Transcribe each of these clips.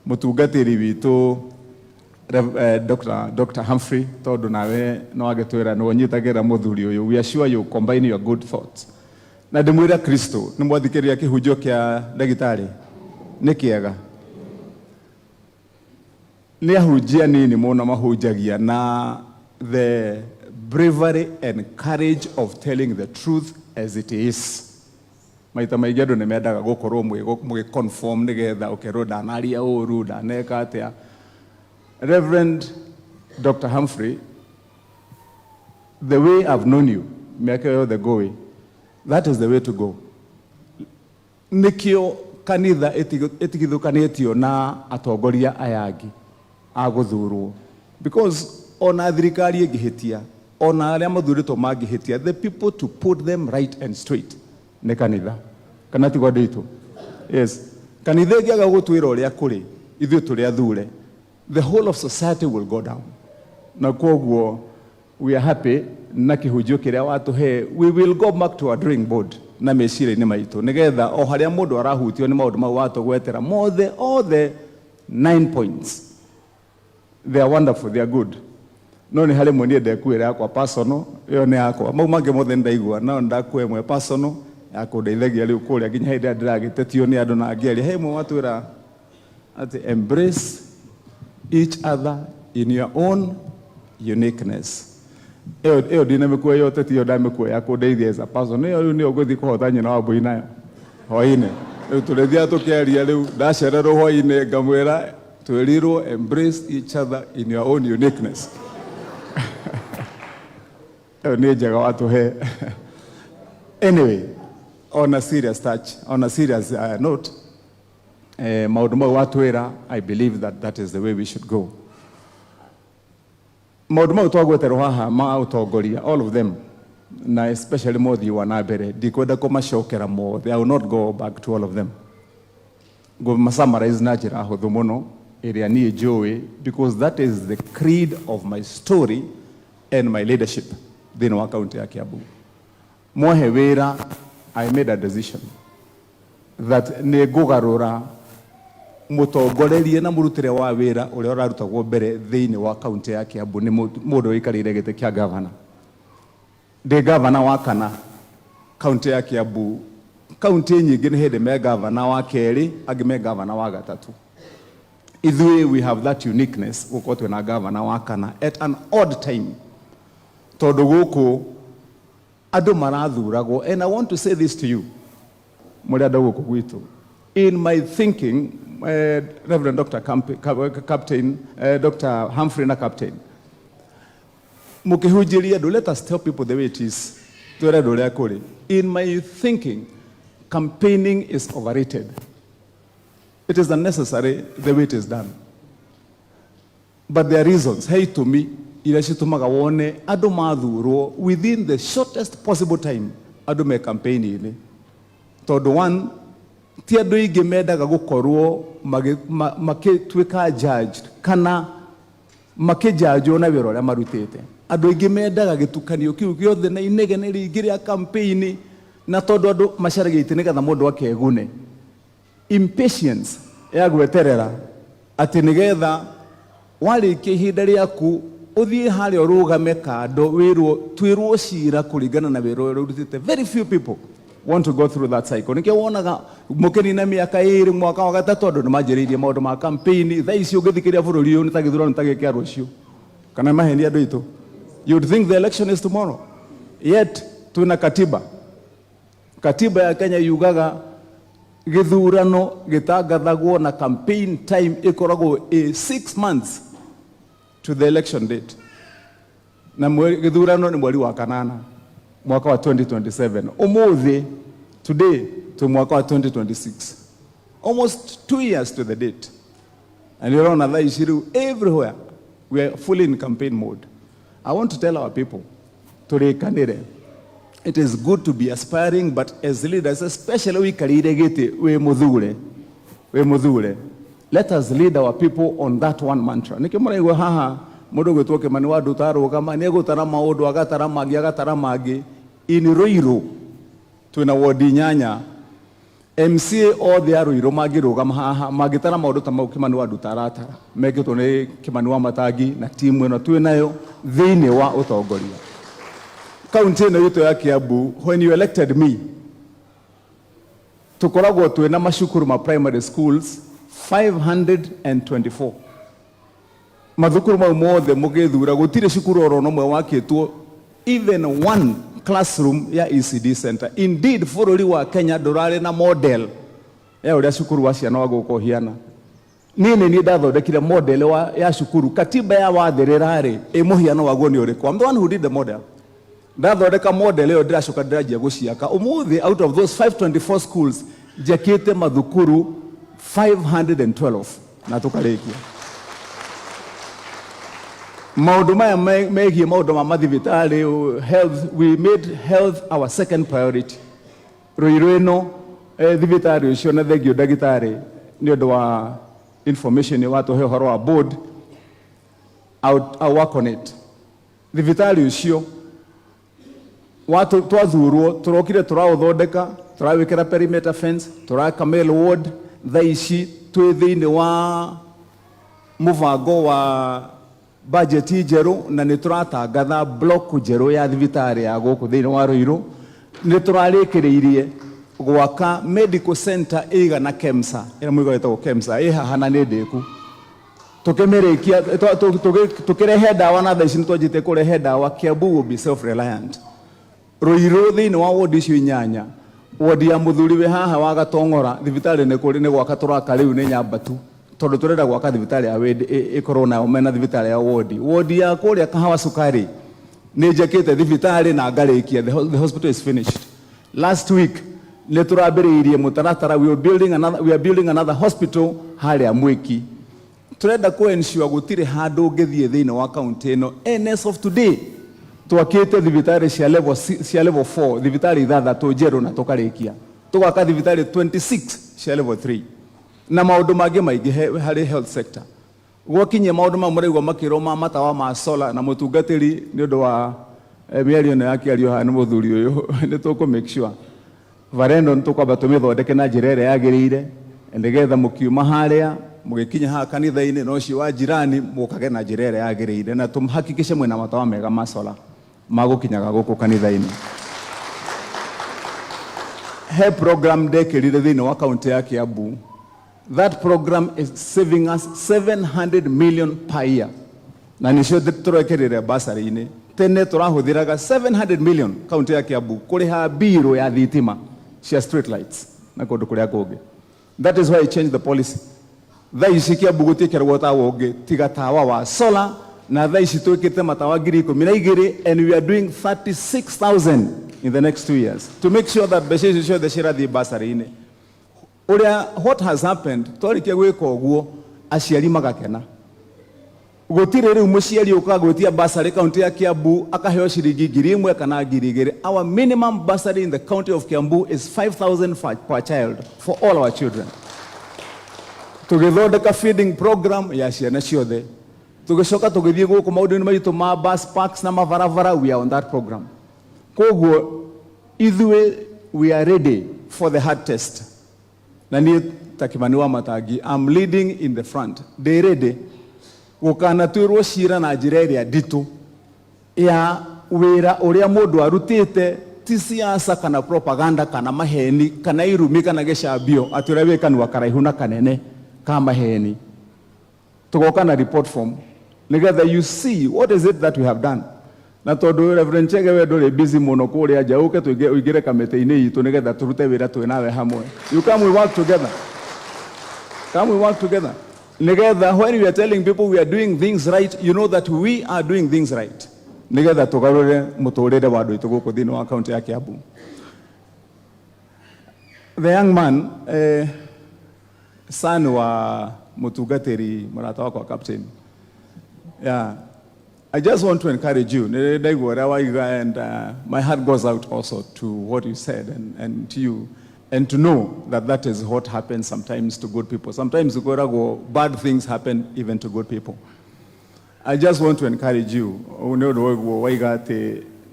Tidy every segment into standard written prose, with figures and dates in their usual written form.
mutungatiri witu Dr. Humphrey tondu nawe no agetwira no nyitagira muthuri uyu. We are sure you combine your good thoughts. Na ndimwira Kristo ni mwathikiria kihunjo kia ndagitari ni kiega. Ni ahunjia nini muno mahunjagia na the bravery and courage of telling the truth as it is. Maita maingĩ andũ nĩmendaga gũkorwo mũgĩconform nĩgetha ũkerwo ndanaria ũru ndaneka atĩa. Reverend Dr. Humphrey, the way I've known you, the go, that is the way to go. Nikio kanitha etigithukanĩtio na atongoria ayangi agũthurwo. Because ona thirikari ĩngĩhĩtia, ona arĩa mathurĩtwo mangĩhĩtia, the people to put them right and straight nĩ kanitha. Kana ti gwandũ itũ? Yes. Kanitha ĩngĩaga gũtwĩra ũrĩa kũrĩ, ithuĩ tũrĩ athure, the whole of society will go down. Na koguo, we are happy na kihunjio kiria watuhe, we will go back to our drawing board na mecira-inĩ maitũ nigetha o haria mũndũ arahutio nĩ maũndũ mau watũgwetera all the 9 points. They are wonderful, they are good. No nĩ harĩ mwe ndekuĩra yakwa personal, ĩyo nĩ yakwa. Mau mangĩ mothe ndaigua, no ndakuhe mwe personal ya kũndeithagia rĩu kũrĩa nginya hĩndĩ ndĩragĩtetio nĩ andũ na angĩaria. He mwe watwĩra ati embrace each other in your own uniqueness. Eo dinamikuwa yote tiyo damikuwa ya kũndeithia as a person. Eo ni ũgũthiĩ kũhota nyina wa mbũi nayo hwaĩ-inĩ. Rĩu tũrĩthia tũkĩaria rĩu ndacererwo hwaĩ-inĩ ngamwĩra twĩrirwo embrace each other in your own uniqueness. Eo nĩ njega watũhe. Anyway, on a serious touch, on a serious note, maũndũ mau watwĩra, I believe that is the way we should go. Maũndũ mau twagweterwo haha ma ũtongoria, all of them, na especially mothi wa nambere, ndikwenda kũmacokera mothe. I will not go back to all of them. Go summarize na njĩra hũthũ mũno ĩrĩa niĩ njũĩ, because that is the creed of my story and my leadership thĩinĩ wa kaunti ya Kiambu. Mwahe wĩra, I made a decision that nĩ ngũgarũra mutongorerie na murutire wa wira uria urarutagwo mbere thiini wa kaunti ya Kiambu ni mundu wikarire gite kia governor. De governor wa kana kaunti ya Kiambu, kaunti nyingi ni hindi me governor wa keri agi me governor wa gatatu. Ithui we have that uniqueness gukotwe na governor wa kana at an odd time. Tondu guku andu marathuragwo, and I want to say this to you, muri andu guku gwitu. In my thinking, Reverend Dr. Dr. Humphrey na Captain, mukihunjiria, let us tell people the way it is. In my thinking, campaigning is overrated. It is unnecessary the way it is done. But there are reasons. Hey, to me, ilashitumaga wone adu mathurwo within the shortest possible time. Adu me campaign ini. Todo one, ti andu ingi mendaga gukorwo makitwika judged kana makijajwo na wira uria marutite. Andu ingi mendaga gitukanio kiu giothe na inegene ringi ria campaign na tondu andu macaragite nigetha mundu akegune. Impatience ya gweterera ati nigetha warikie ihinda riaku uthie haria urugame kando twirwo cira kuringana na wira uria urutite. Very few people want to go through that cycle. Nikio wonaga mukeni na miaka 2 mwaka wa gatatu andu ni manjiriirie maundu ma campaign tha icio ngithikiria bururi uyu nitagithurano nitagikia rucio kana maheni andu itu. You'd think the election is tomorrow, yet tuna katiba ya Kenya yugaga githurano gitangathagwo na campaign time ikoragwo 6 months to the election date, na githurano ni mweri wa kanana mwaka wa 2027. Umuthi today to mwaka wa 2026, almost 2 years to the date, and you're on other issue everywhere. We are fully in campaign mode. I want to tell our people to it is good to be aspiring, but as leaders, especially we karire gete we muthure, let us lead our people on that one mantra. Nikio Maraigua haha mundu gwitwoke mani wa ndutaro kama ni gutara maundu agatara magi in Ruiru twina wodi nyanya MCA othe a Ruiru mangĩrũgama haha mangĩtara maũndũ ta mau Kimani wa Ndutaratara mekĩtwo nĩ Kimani wa Wamatangi na timu ĩno twĩ nayo thĩinĩ wa ũtongoria. Kaunti ĩno itũ ya Kiambu, when you elected me, tukoragwo twĩ na macukuru ma primary schools 524. Mathukuru mau mothe mũgĩthura gũtirĩ cukuru oro ũmwe wakĩtwo even one classroom ya ECD center. Indeed, bũrũri wa Kenya ndũrarĩ na model ya ũrĩa cukuru wa ciana wagũkwo hiana. Niĩ ndathondekire model ya cukuru. Katiba ya wathĩrĩra-rĩ, mũhiano waguo nĩ ũrĩkũ? I'm the one who did the model. Ndathondeka model ĩyo ndĩracoka ndĩranjia gũciaka. Ũmũthĩ, out of those 524 schools, njakĩte mathukuru 512 na tũkarĩkia. Maũndũ maya megiĩ maũndũ ma mathibitarĩ, health, we made health our second priority. Ruiru ĩno thibitarĩ ũcio na thengio ndagĩtarĩ nĩ ũndũ wa information watũhe ũhoro wa board. I'll work on it. Thibitarĩ ũcio twathurwo tũrokire tũraũthondeka, tũrawĩkĩra perimeter fence, tũraka mail ward. Thaa ici twĩ thĩinĩ wa mũbango wa budget njerũ na nĩ tũratangatha block njerũ ya thibitarĩ ya gũkũ thĩinĩ wa Ruiru. Nĩ tũrarĩkĩrĩirie gwaka medical center ĩigana KEMSA, ĩrĩa mũigo ĩtagwo KEMSA, ĩ haha na nĩ ndĩku. Tũkĩmĩrĩkia tũkĩrehe ndawa na thaa ici nĩ twanjĩte kũrehe ndawa. Kiambu will be self reliant. Ruiru thĩinĩ wa ward icio 8, ward ya mũthuri we haha wa Gatong'ora thibitarĩ nĩ gwaka tũraka rĩu nĩ Nyambatu, tondũ tũrenda gwaka thibitarĩ ya wendi ĩkorwo nayo mena thibitarĩ ya ward ya kũrĩa Kahawa Sukari nĩ njakĩte thibitarĩ na ngarĩkia. The hospital is finished. Last week nĩ tũrambĩrĩirie mũtaratara, we are building another hospital harĩa Mwiki. Tũrenda ensure gũtirĩ handũ ũngĩthiĩ thĩinĩ wa kaunti ĩno as of today twakĩte thibitarĩ cia level 4, thibitarĩ 6 njerũ na tũkarĩkia. Tũgaka thibitarĩ 26 cia level 3 na maũndũ mangĩ maingĩ harĩ health sector. Gwakinyia maũndũ ma Maraigua makĩrwo ma matawa ma solar na mũtungatĩri nĩ ũndũ wa mĩario ĩno yakĩario haha nĩ mũthuri ũyũ nĩ tũkũ make sure Varendo nĩ tũkwamba tũmĩthondeke na njĩra ĩrĩa yagĩrĩire, nĩgetha mũkiuma harĩa mũgĩkinya haha kanitha-inĩ na ũcio wa jirani mũkage na njĩra ĩrĩa yagĩrĩire na tũmhakikishe mwĩna matawa mega ma solar magũkinyaga gũkũ kanitha-inĩ. He program ndekĩrire thĩinĩ wa kaunti ya Kiambu. That program is saving us 700 million per year. Na nĩcio tũrekĩrĩre basarĩ-inĩ. Tene tũrahũthĩraga 700 million kaunti ya Kiambu kũrĩha biro ya thitima cia street lights na kũndũ kũrĩa kũngĩ. That is why I changed the policy. Thaa ici Kiambu gũtiĩkĩragwo tawa ũngĩ tiga tawa wa solar, na thaa ici twĩkĩte matawa 12,000 and we are doing 36,000 in the next 2 years to make sure that mbeca icio ciothe cirathiĩ basarĩ-inĩ. What has happened, twarĩkia gwĩka ũguo aciari magakena. Gũtirĩ rĩu mũciari ũkagwĩtia basarĩ kaunti ya Kiambu akaheo ciringi 1,000 kana 2,000. Our minimum bursary in the county of Kiambu is 5,000 per child for all our children. Tũgĩthondeka feeding program ya ciana ciothe. Tũgĩcoka tũgĩthiĩ gũkũ maũndũ-inĩ maitũ ma bus parks na mabarabara, we are on that program. Koguo ithuĩ we are ready for the hard test. Na niĩ ta Kimani wa Wamatangi, I'm leading in the front. Ndĩ ready gũkanatuĩrwo cira na njĩra ĩrĩa nditũ ya wĩra ũrĩa mũndũ arutĩte, ti siasa kana propaganda kana maheni kana irumi kana gĩcambio atĩ ũrĩa wĩ kanua karaihu na kanene ka maheni. Tũgoka na report form nĩgetha you see what is it that we have done. Na tondũ Reverend Chege we ndũrĩ busy mũno kũrĩa nja, ũke tũingĩre kamĩtĩ-inĩ itũ nĩgetha tũrute wĩra twĩ nawe hamwe. You come, we work together. Come, we work together. Nĩgetha when we are telling people we are doing things right, you know that we are doing things right. Nĩgetha tũgarũre mũtũrĩre wa andũ aitũ gũkũ thĩinĩ wa kaunti ya Kiambu. The young man, son wa mũtungatĩri mũrata wakwa captain. Yeah. I just want to encourage you, and my heart goes out also to what you said and to you, and to know that that is what happens sometimes to good people. Sometimes bad things happen even to good people. I just want to encourage you,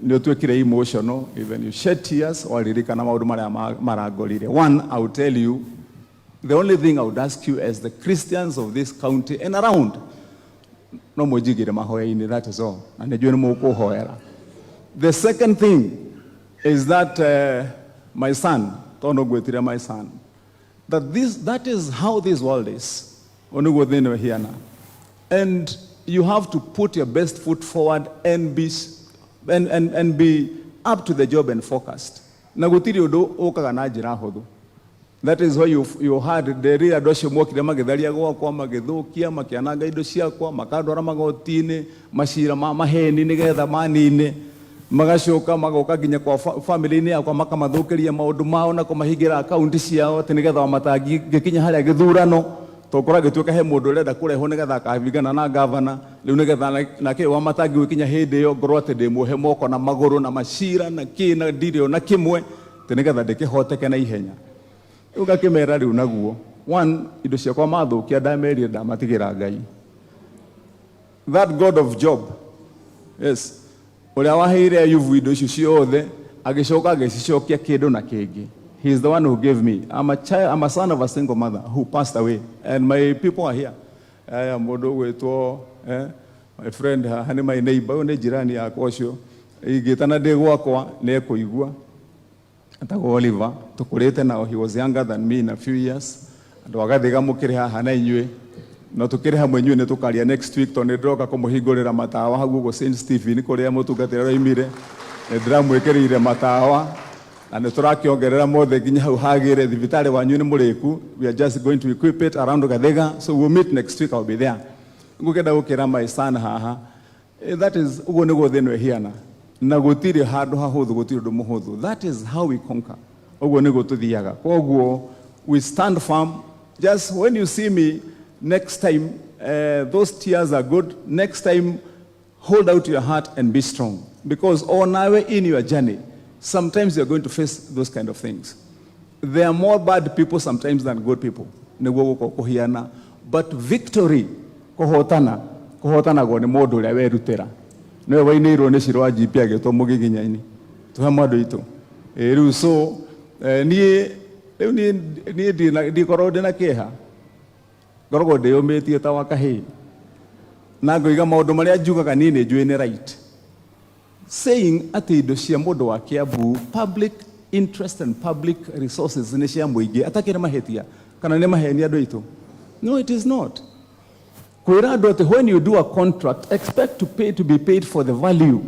ndio twekire emotional, even you shed tears or ririkana maundu maria marangorire. One, I will tell you, the only thing I would ask you as the Christians of this county and around, no mujigire mahoya-ini, that is all. And nijue ni mukuhoera. The second thing is that my son, tono gwetire my son, that is how this world is. And you have to put your best foot forward and be up to the job and focused. That is why you had the real adosho mwokire magitharia gwakwa magithukia makiananga indo ciakwa makandwara magotini mashira maheni nigetha manine magacoka magoka nginya kwa family-ini yakwa makamathukiria maundu mao na kumahingira account ciao ati nigetha Wamatangi gikinya haria githurano tokora gituika he mundu urenda kurehwo nigetha akavigana na governor riu nigetha nake Wamatangi gikinya hindi yo ngorwo ati ndimuhe moko na maguru na mashira na kina ndirio na kimwe ati nigetha ndikihoteke na ihenya ugakimera riu naguo. One, indo ciakwa mathukia ndamerie ndamatigira Ngai. That God of Job, yes, uria waheire Ayubu indo icio ciothe agicoka agicicokia kindu na kingi. He is the one who gave me. I'm a son of a single mother who passed away, and my people are here. Mundu gwitwo my friend hani my neighbor ni jirani yakwa ucio igitana ndi gwakwa ni ekuigua atago Oliver tukurite nao. He was younger than me in a few years. Andu agathiga mukire haha na inyue no tukire hamwe inyue ni tukaria next week to ni ndoka kumuhingurira matawa hagu go St Stephen kuria mutungatira roimire ni ndiramwikirire matawa na ni turakiongerera mothe nginya hau hagire thibitari wanyu ni muriku. We are just going to equip it around Gathega, so we'll meet next week. I'll be there. Ngukenda gukira my son haha. That is ugo nigo thenwe hiana na gutiri handu hahuthu gutiri undu muhuthu. That is how we conquer. Ugo nigo tuthiaga. Koguo we stand firm. Just when you see me next time, those tears are good. Next time, hold out your heart and be strong, because on our way in your journey, sometimes you're going to face those kind of things. There are more bad people sometimes than good people. But victory, kohotana go ni mundu uria werutira. No wainirwo ni ciro ajipi agitwo mugiginyaini. Tuha mwandu itu. Riu so nie ndikorwo ndina kieha. Ngoragwo ndiyumitie ta wakahi. Na ngoiga maundu maria njugaga nini njui ni right. Saying ati indo cia mundu wa Kiambu, public interest and public resources ni cia muingi atakire mahetia kana ni maheni andu itu. No, it is not. Kwira andu ati when you do a contract, expect to be paid for the value.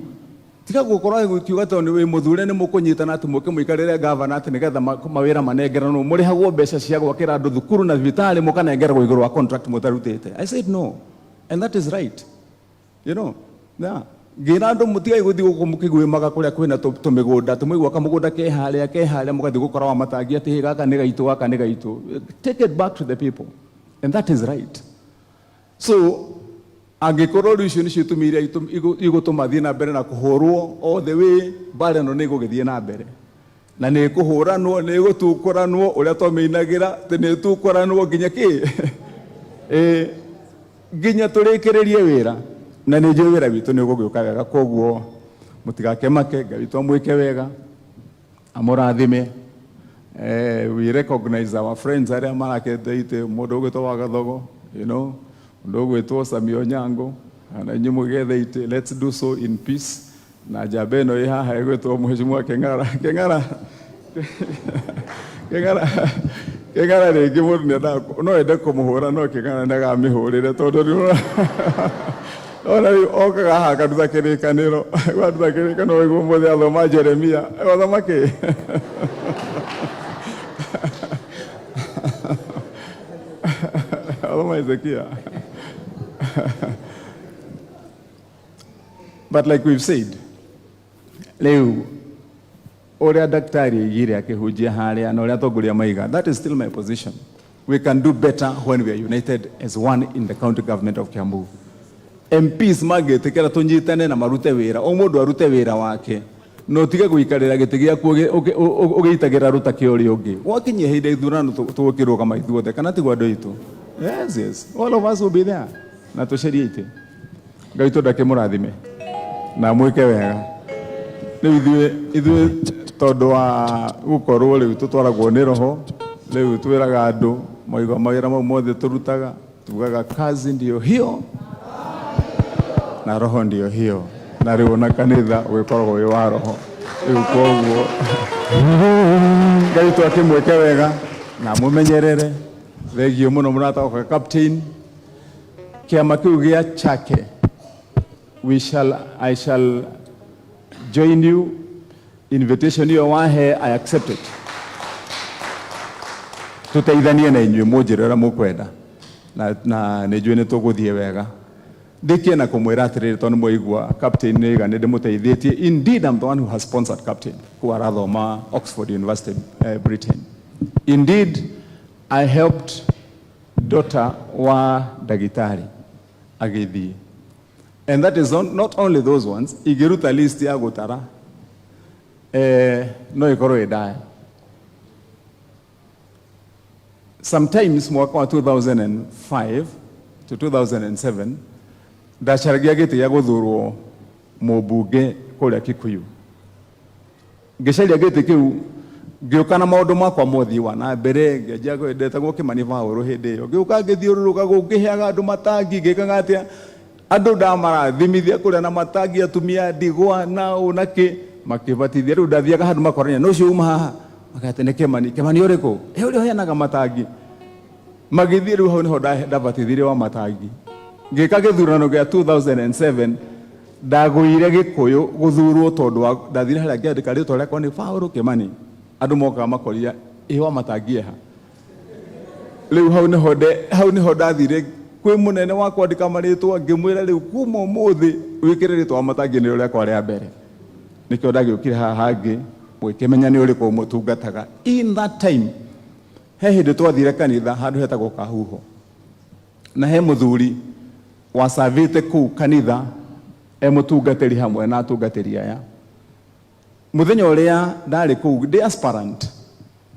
Tika gukorwo gukiuga to ni wi muthure ni mukunyitana ati muke muikarire governor ati nigetha mawira manengerano muri hagwo mbeca cia gwakira andu thukuru na thibitari mukanengerwo iguru wa contract mutarutite. I said no, and that is right. You know, yeah. Gira andu mutigai guthi guku mukigwimaga kuria kwina tumigunda tumigwa kamugunda keharia mugathi gukora Wamatangi ati gaka ni gaitu. Take it back to the people, and that is right. So angikorwo icio ni citumire igutumathie na mbere na kuhurwo all the way bare no nigugithie na mbere na ni kuhuranwo ni gutukuranwo uria twaminagira te ni tukuranwo nginya ki nginya turikiririe wira na ni njui wira witu ni gugiuka wega. Koguo mutigakemake, Ngai witu amwike wega, amurathime. We recognize our friends aria maraketeite mundu ugitwo wa Gathogo, you know, mundu ugitwo Samio Nyango na nyumu getheite. Let's do so in peace. Na jabeno haha egwitwo Mheshimiwa Keng'ara ringi mundu ni no ende kumuhura no Keng'ara ndagamihurire tondu ni ona okaga haha kanitha kirikaniro watutha kirikaniro igwo muthe athoma Jeremia wathamaki. But like we've said, leo oria daktari igire akihujia haria na oria toguria maiga, that is still my position. We can do better when we are united as one in the county government of Kiambu. MPs magitikira tunyitane na marute wira, o mundu arute wira wake. No tige guikarira gitigia ugiitagira ruta kiori ungi. Wakinye hinde ithurano tugukiruga maithuothe kana tigwa andu itu. Yes. All of us will be there. Na tushiriite. Ngai tu ndake murathime. Na mwike wega. ithuĩ tondũ wa gũkorwo rĩu tũtwaragwo nĩ roho, rĩu twĩraga andũ moiga mawĩra mau mothe tũrutaga, tugaga kazi ndio hiyo na roho ndio hiyo, na rĩu na kanitha ũgĩkoragwo wĩ wa roho. Rĩu koguo Ngai twakĩmwĩke wega na mũmenyerere. Thegio mũno mũrataũka captain kĩama kĩu gĩa chake. I shall join you. Invitation hiyo wahe, I accept it. Tutaithanie na inyuĩ mũnjĩra mũkwenda na nĩnjũĩ nĩ tũgũthiĩ wega. Ndikie na kumwĩra atĩrĩrĩ tondũ mũigua captain nĩga nĩ ndĩmũteithĩtie. Indeed, I'm the one who has sponsored captain who arathoma Oxford University, Britain. Indeed, I helped daughter wa ndagĩtarĩ agĩthiĩ. And that is not only those ones, igiruta list ya gutara, no ikorwo idaya. Sometimes mwaka wa 2005 to 2007, ndacaragia gĩtĩ ya gũthurwo mũmbunge kũrĩa Kikuyu. Ngĩcaria gĩtĩ kĩu, ngĩũka na maũndũ makwa mothi wa na mbere, ngĩanjia kwendetagwo Kĩmani Vaũrũ hĩndĩ ĩyo. Ngĩũka ngĩthiũrũrũka ngĩheaga andũ matangi, ngĩkaga atĩa andũ ndamarathimithia kũrĩa na matangi, atumia ndigwa na ũnakĩ makĩbatithia. Rĩu ndathiaga handũ makorania no ũcio uma haha, makate nĩ Kĩmani ũrĩkũ? Ũrĩa ũheanaga matangi. Magĩthiĩ rĩu hau nĩho ndabatithirie wa matangi. Ngĩka gĩthurano gĩa 2007, ndagũire Gĩkũyũ gũthurwo tondũ ndathire harĩa ngĩandĩka rĩtwa rĩakwa nĩ Vaũrũ Kĩmani. Andũ mokaga makoria wa matangi eha. Rĩu hau nĩho ndathire kwĩ mũnene wa kwandĩka marĩtwa, ngĩmwĩra rĩu kuma ũmũthĩ wĩkĩre rĩtwa wa matangi nĩrĩo rĩakwa rĩa mbere. Nĩkĩo ndagĩũkire haha hangĩ gwĩkĩmenya nĩ ũrĩkũ mũtungataga. In that time, he hĩndĩ twathire kanitha handũ hetagwo Kahuho, na he mũthuri wasavĩte kũu kanitha mũtungatĩri hamwe na atungatĩri aya. Mũthenya ũrĩa ndarĩ kũu ndĩ aspirant,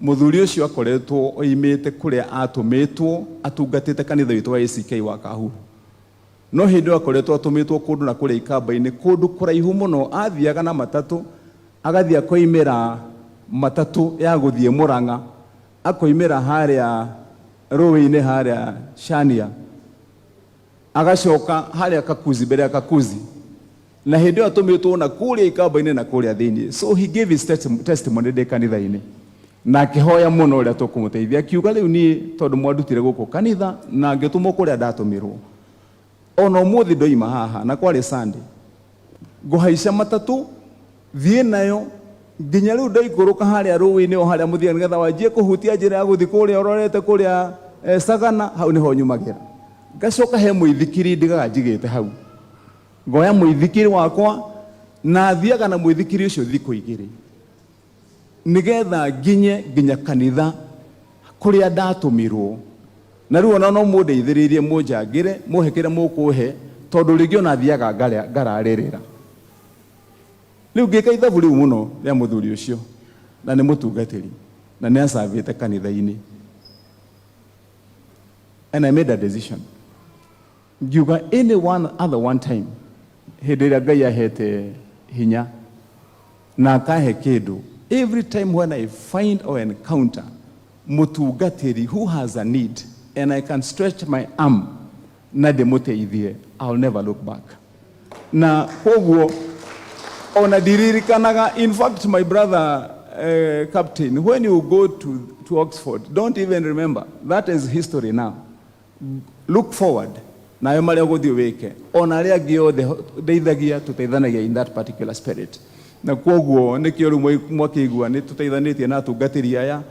mũthuri ũcio akoretwo oimĩte kũrĩa atũmĩtwo atungatĩte kanitha witũ wa ACK wa Kahuho. No hĩndĩ ĩyo akoretwo atũmĩtwo kũndũ na kũrĩa ikamba-inĩ, kũndũ kũraihu mũno. Athiaga na matatũ, agathiĩ akoimĩra matatũ ya gũthiĩ Mũrang'a, akoimĩra harĩa rũĩ-inĩ harĩa Chania, agacoka harĩa Kakuzi, mbere ya Kakuzi, na hĩndĩ ĩyo atũmĩtwo na kũrĩa ikamba-inĩ na kũrĩa thĩinĩ. So he gave his testimony ndĩ kanitha-inĩ, na akĩhoya mũno ũrĩa tũkũmũteithia, akiuga rĩu niĩ tondũ mwandutire gũkũ kanitha na ngĩtũmwo kũrĩa ndatũmĩrwo, ona ũmũthĩ ndoima haha na kwarĩ Sunday, ngũhaica matatũ thiĩ nayo nginya rĩu ndaikũrũka harĩa rũĩ-inĩ o harĩa mũthia, nĩgetha wanjie kũhutia njĩra ya gũthiĩ kũrĩa ũrorete kũrĩa Sagana, hau nĩho nyumagĩra. Ngacoka he mũithikiri ndigaga njigĩte hau, ngoya mũithikiri wakwa na thiaga na mũithikiri ũcio thikũ igĩrĩ, nĩgetha nginya kanitha kũrĩa ndatũmirwo. Na rĩu ona no mũndeithĩrĩrie mũnjangĩre mũhekere mũkũhe, tondũ rĩngĩ ona thiaga ngararĩrĩra. Rĩu ngĩka ithabu rĩu mũno rĩa mũthuri ũcio, na nĩ mũtungatĩri na nĩ acavĩte kanitha-inĩ. And I made a decision. Ngiuga any one time, hĩndĩ ĩrĩa Ngai ahete hinya na akahe kĩndũ, every time when I find or encounter mũtungatĩri who has a need and I can stretch my arm na ndĩmũteithie, I'll never look back. Na koguo ona ndiririkanaga. In fact, my brother captain, when you go to Oxford, don't even remember. That is history now. Look forward. Nayo marĩa gũthiĩ wĩke, ona arĩa angĩ othe ndeithagia, tũteithanagia in that particular spirit. Na koguo nĩkĩo rĩu mwakĩigua nĩ tũteithanĩtie na atungatĩri aya.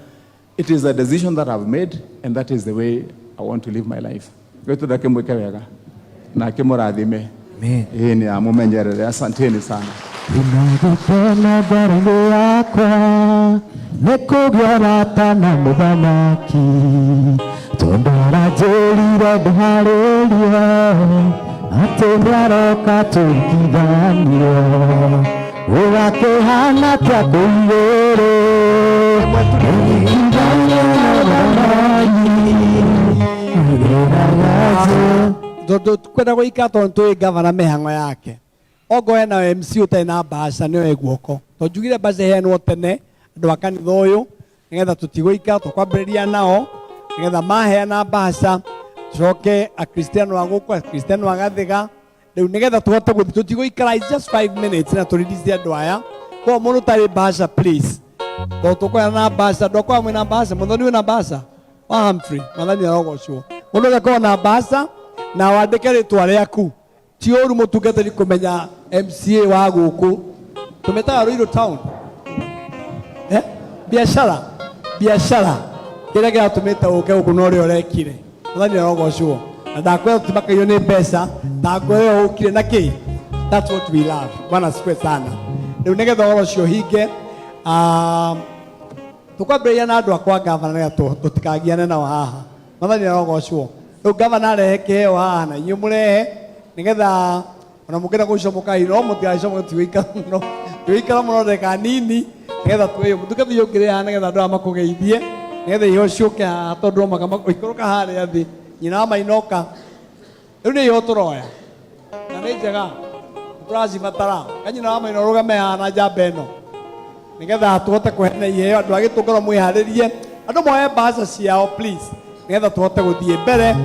It is a decision that I've made, and that is the way I want to live my life. Gwetu ndakĩmwĩke wega na akĩmũrathime. Nĩ amũmenyerere. Asanteni sana. Unagĩkena ngoro yakwa nĩ kũgĩa rata na mũthamaki, tondũ aranjĩrire ndĩharĩrie atĩ nĩaroka tũiguithanio, ũgakĩhana ta kũigĩrĩ ũiguithanio na mũthamaki. Tondũ kwenda gũika tondũ tũĩ ngavana mĩhang'o yake, ogoe na MC utai na bahasha nio eguoko to njugire bahasha heanwo tene andu akanitha uyu nigetha tutigũika tukwambĩrĩria nao nigetha maheana bahasha coke akristiano wa gũkũ akristiano wa gathiga rĩu nigetha tuhote gũthiĩ tutigũikara just 5 minutes na tũrĩdicie andũ aya kwa mũndũ tarĩ bahasha please to tukwenda na bahasha ndokwa mwĩna bahasha mũthoni wĩna bahasha wa Humphrey mathani arogocwo mũndũ agakorwo na bahasha na wandĩke rĩtwa rĩaku ti ũru mũtungatĩri kũmenya MCA wa gũkũ tũmĩtaga Ruiru town biashara kĩrĩa gĩatũmĩte ũke gũkũ no ũrĩa ũrekire mathani arogocwo na ndakwĩra tũtimakairio nĩ mbeca ndakwĩra ũkire na kĩ that's what we love bwana asifiwe sana rĩu nĩgetha ũhoro ũcio hinge tukwambĩrĩria na andũ akwa gavana nĩgetha tũtikagiane nao haha mathani arogocwo rĩu gavana arehe kĩheo haha na inyuĩ mũrehe nĩgetha ona mũngĩenda gũcomokai no mũtigacomoke tigũikara mũno ndagĩka nini nĩgetha twĩyo mũtungatĩri ũngĩrĩ haha nĩgetha andũ aya makũgeithie nĩgetha iho ciũke haha tondũ ikũrũka harĩa thĩ nyina wa Mainoka rĩu nĩ iho tũroya na nĩ njega tũracibatara kanyina wa Maino rũgame haha na njamba ĩno nĩgetha tũhote kũheana iheo andũ a Gĩtũngũro mwĩharĩrie andũ moe bahasha ciao please nĩgetha tũhote gũthiĩ mbere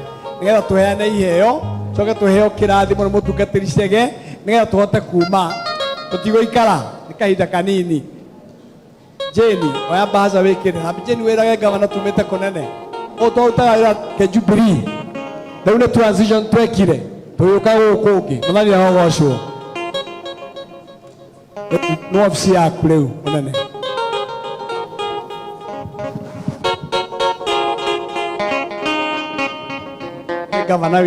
nĩgetha tũheane iheo coke tũheo kĩrathimo nĩ mũtungatĩri Chege nĩgetha tũhote kuma tũtigũikara nĩ kahinda kanini Jeni oya bahasha wĩkĩre na Jeni wĩrage gavana tumĩte kũnene ũtũrutaga wĩra ke Jubilee rĩu nĩ transition twekire tũgĩũka gũkũ ũngĩ mathani arogocwo no ofisi yaku rĩu mũnene gavana